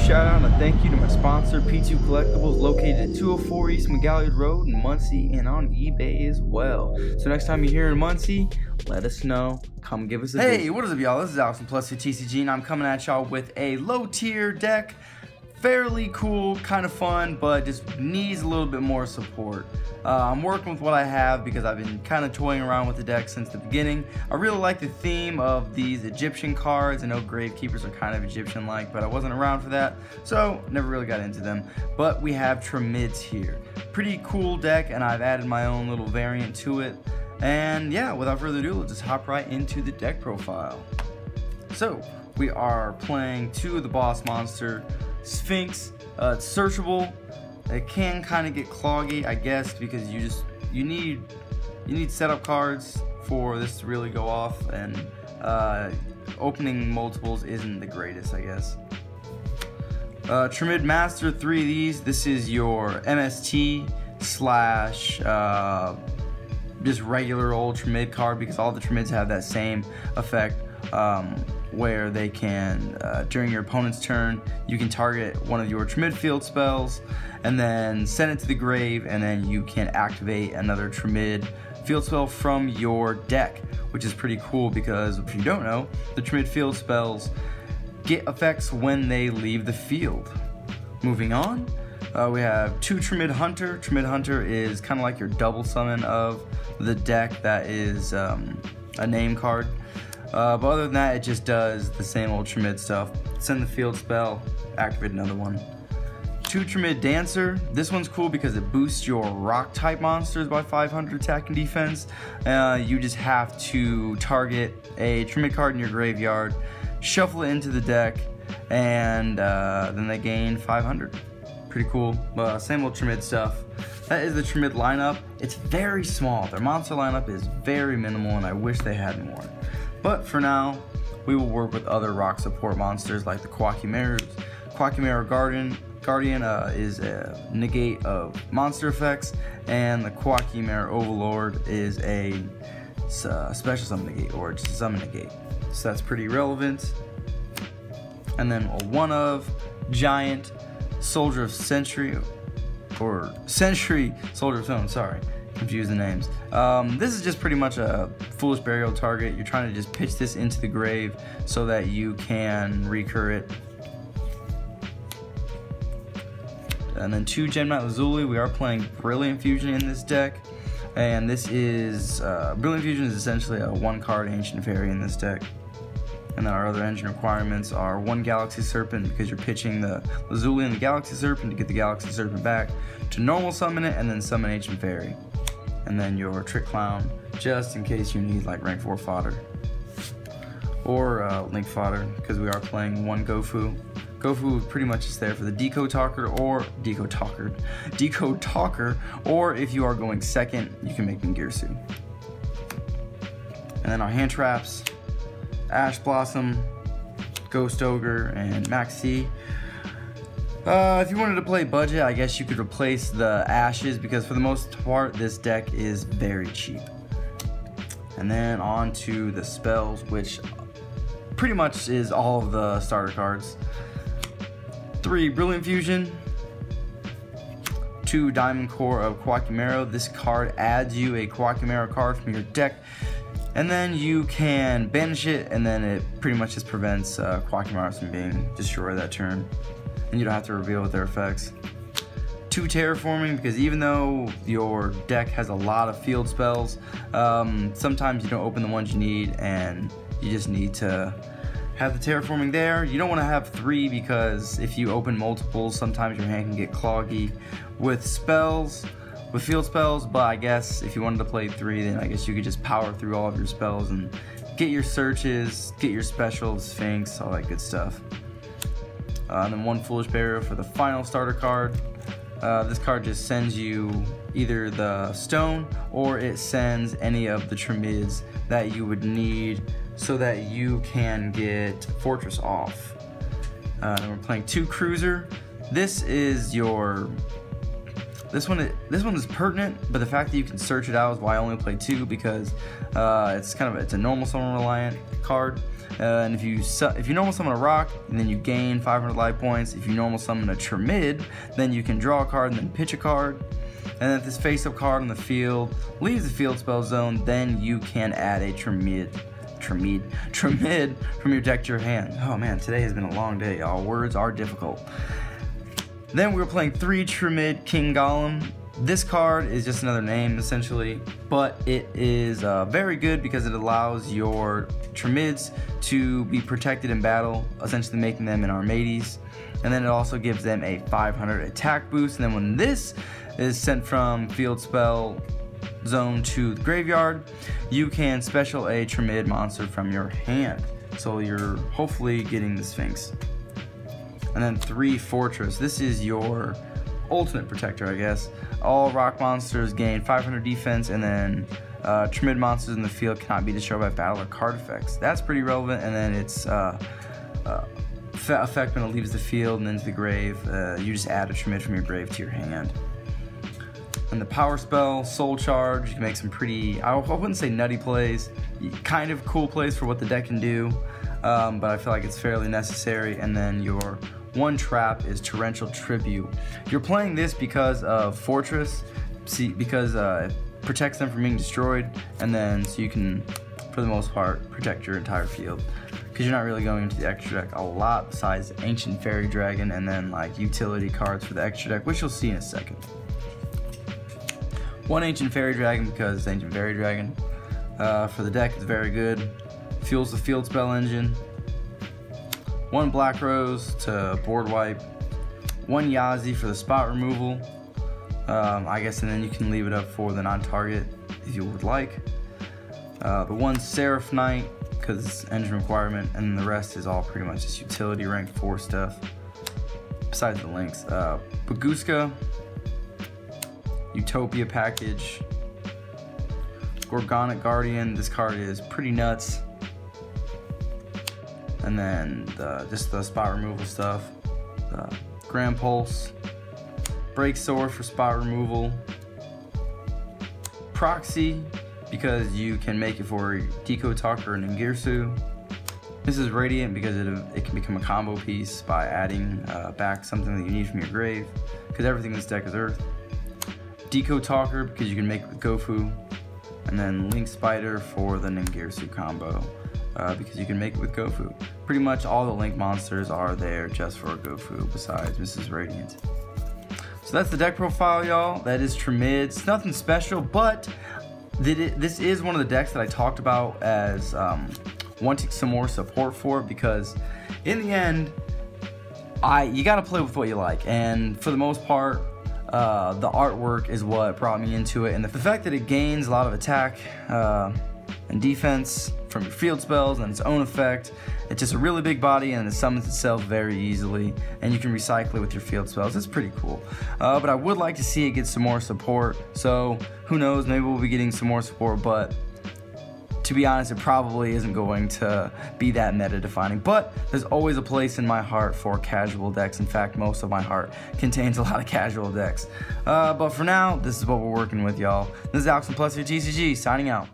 shout out and a thank you to my sponsor, P2 Collectibles, located at 204 East McGalliard Road in Muncie and on eBay as well. So next time you're here in Muncie, let us know. Come give us a visit. Hey, what is up, y'all? This is Alex from Plus 2 TCG, and I'm coming at y'all with a low-tier deck. Fairly cool, kind of fun, but just needs a little bit more support. I'm working with what I have because I've been kind of toying around with the deck since the beginning. I really like the theme of these Egyptian cards. I know Gravekeepers are kind of Egyptian-like, but I wasn't around for that, so never really got into them. But we have Triamids here. Pretty cool deck, and I've added my own little variant to it. And yeah, without further ado, let's just hop right into the deck profile. So, we are playing two of the boss monster, Sphinx. It's searchable. It can kind of get cloggy, I guess, because you need setup cards for this to really go off, and opening multiples isn't the greatest, I guess. Triamid Master, 3 of these. This is your MST slash just regular old Triamid card, because all the Triamids have that same effect. Where they can, during your opponent's turn, you can target one of your Triamid field spells and then send it to the grave, and then you can activate another Triamid field spell from your deck, which is pretty cool because, if you don't know, the Triamid field spells get effects when they leave the field. Moving on, we have two Triamid Hunter. Triamid Hunter is kind of like your double summon of the deck that is a name card. But other than that, it just does the same old Triamid stuff. Send the field spell, activate another one. Two Triamid Dancer. This one's cool because it boosts your rock type monsters by 500 attack and defense. You just have to target a Triamid card in your graveyard, shuffle it into the deck, and then they gain 500. Pretty cool. Same old Triamid stuff. That is the Triamid lineup. It's very small. Their monster lineup is very minimal, and I wish they had more. But for now, we will work with other rock support monsters like the Quackimera. Quackimera Guardian is a negate of monster effects, and the Quackimera Overlord is a special summon negate, or just a summon negate. So that's pretty relevant. And then a one of Giant Soldier of Century, or Century Soldier of Stone, sorry. Confuse the names. This is just pretty much a foolish burial target. You're trying to just pitch this into the grave so that you can recur it. And then two Gemknight Lazuli. We are playing Brilliant Fusion in this deck, and this is Brilliant Fusion is essentially a 1-card Ancient Fairy in this deck. And then our other engine requirements are 1 Galaxy Serpent, because you're pitching the Lazuli and the Galaxy Serpent to get the Galaxy Serpent back, to normal summon it, and then summon Ancient Fairy. And then your Trick Clown, just in case you need like rank 4 fodder. Or Link fodder, because we are playing 1 Gofu. Gofu pretty much is there for the Decode Talker, or or if you are going second, you can make Mingirsu. And then our hand traps, Ash Blossom, Ghost Ogre, and Maxi. If you wanted to play budget, I guess you could replace the Ashes, because for the most part, this deck is very cheap. And then on to the spells, which pretty much is all of the starter cards. 3 Brilliant Fusion, 2 Diamond Core of Quackimera. This card adds you a Quackimera card from your deck, and then you can banish it, and then it pretty much just prevents Quackimera from being destroyed that turn. And you don't have to reveal with their effects. 2 Terraforming, because even though your deck has a lot of field spells, sometimes you don't open the ones you need, and you just need to have the Terraforming there. You don't want to have 3, because if you open multiples, sometimes your hand can get cloggy with spells, with field spells. But I guess if you wanted to play 3, then I guess you could just power through all of your spells and get your searches, get your specials, Sphinx, all that good stuff. And then 1 Foolish Burial for the final starter card. This card just sends you either the stone, or it sends any of the Triamids that you would need so that you can get Fortress off. And we're playing 2 Cruiser. This is your This one is pertinent, but the fact that you can search it out is why I only play 2, because it's a normal summon reliant card. And if you normal summon a rock, then you gain 500 life points. If you normal summon a Triamid, then you can draw a card and then pitch a card. And if this face-up card on the field leaves the field spell zone, then you can add a Triamid from your deck to your hand. Oh man, today has been a long day, y'all. Words are difficult. Then we're playing 3 Triamid King Golem. This card is just another name essentially, but it is very good because it allows your Triamids to be protected in battle, essentially making them an Armades. And then it also gives them a 500 attack boost. And then when this is sent from field spell zone to the graveyard, you can special a Triamid monster from your hand. So you're hopefully getting the Sphinx. And then 3 Fortress. This is your ultimate protector, I guess. All rock monsters gain 500 defense, and then Triamid monsters in the field cannot be destroyed by battle or card effects. That's pretty relevant. And then it's effect when it leaves the field and into the grave. You just add a Triamid from your grave to your hand. And the power spell, Soul Charge, you can make some pretty, I wouldn't say nutty plays, kind of cool plays for what the deck can do, but I feel like it's fairly necessary. And then your 1 trap is Torrential Tribute. You're playing this because of Fortress, because it protects them from being destroyed, and then so you can, for the most part, protect your entire field. Because you're not really going into the extra deck a lot besides Ancient Fairy Dragon and then like utility cards for the extra deck, which you'll see in a second. 1 Ancient Fairy Dragon because it's Ancient Fairy Dragon. For the deck, it's very good. Fuels the field spell engine. 1 Black Rose to board wipe. 1 Yazi for the spot removal. I guess, and then you can leave it up for the non-target if you would like. The 1 Seraph Knight because it's engine requirement, and the rest is all pretty much just utility rank 4 stuff. Besides the links, Baguska. Utopia package, Gorgonic Guardian. This card is pretty nuts. And then just the spot removal stuff. Grand Pulse, Break Sword for spot removal, Proxy because you can make it for Deco Talker and Ngirsu. This is Radiant because it can become a combo piece by adding back something that you need from your grave, because everything in this deck is Earth. Deco Talker because you can make it with Gofu, and then Link Spider for the Ningirsu combo because you can make it with Gofu. Pretty much all the Link monsters are there just for Gofu besides Mrs. Radiant. So that's the deck profile, y'all. That is Triamids. Nothing special, but this is one of the decks that I talked about as wanting some more support for, because in the end, you gotta play with what you like, and for the most part, the artwork is what brought me into it, and the fact that it gains a lot of attack and defense from your field spells and its own effect. It's just a really big body and it summons itself very easily, and you can recycle it with your field spells. It's pretty cool. But I would like to see it get some more support, so who knows, maybe we'll be getting some more support, but to be honest, it probably isn't going to be that meta defining, but there's always a place in my heart for casual decks. In fact, most of my heart contains a lot of casual decks. But for now, this is what we're working with, y'all. This is Alex from Plus your TCG, signing out.